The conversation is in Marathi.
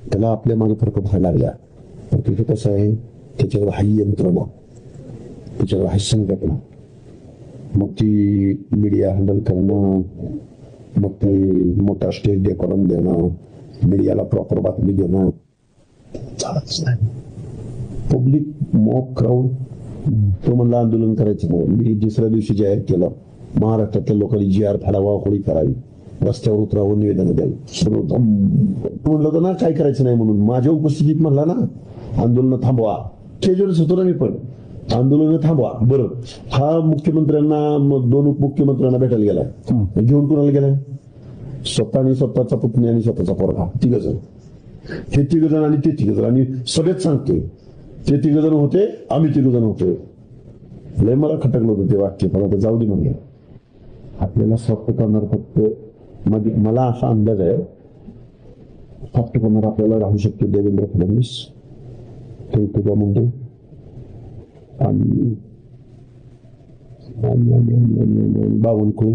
त्याला आपल्या मागे फरक व्हायला लागल्या. पण तिथे कसं आहे, त्याच्याकडे हाही यंत्रणा, त्याच्याकडे हाही संघटना, मग ती मीडिया हँडल करणं, मग ते मोठा स्टेज डेकोरम देणं, मीडियाला प्रॉपर बातमी देणं चालतच नाही. पब्लिक मॉक क्राऊड, तो म्हणला आंदोलन करायचं नाही. मी दुसऱ्या दिवशी जाहीर केलं, महाराष्ट्रातल्या लोकांनी GR फाडावा, होळी करावी, रस्त्यावर उतरावं, निवेदन द्यावी. म्हणलं होतं ना काय करायचं नाही म्हणून, माझ्या उपस्थितीत म्हणला ना आंदोलन थांबवा. स्टेजवरच होतो ना मी पण, आंदोलन थांबवा. बरं, हा मुख्यमंत्र्यांना, दोन उपमुख्यमंत्र्यांना भेटायला गेलाय, घेऊन कुणाला गेलाय? स्वतः आणि स्वतःचा पुतणी आणि स्वतःचा पोरगा, 3 जण. हे 3 जण आणि ते 3 जण, आणि सगळेच सांगतोय ते 3 जण होते, आम्ही 3 जण होतो. लय मला खटकलं होतं ते वाक्य, पण आता जाऊ दे म्हणलं. आपल्याला सॉफ्ट करणार फक्त, मला असा अंदाज आहे, सॉफ्ट करणार आपल्याला राहू शकते देवेंद्र फडणवीस, तुझ्या मुंडे आणि बावनकुळे.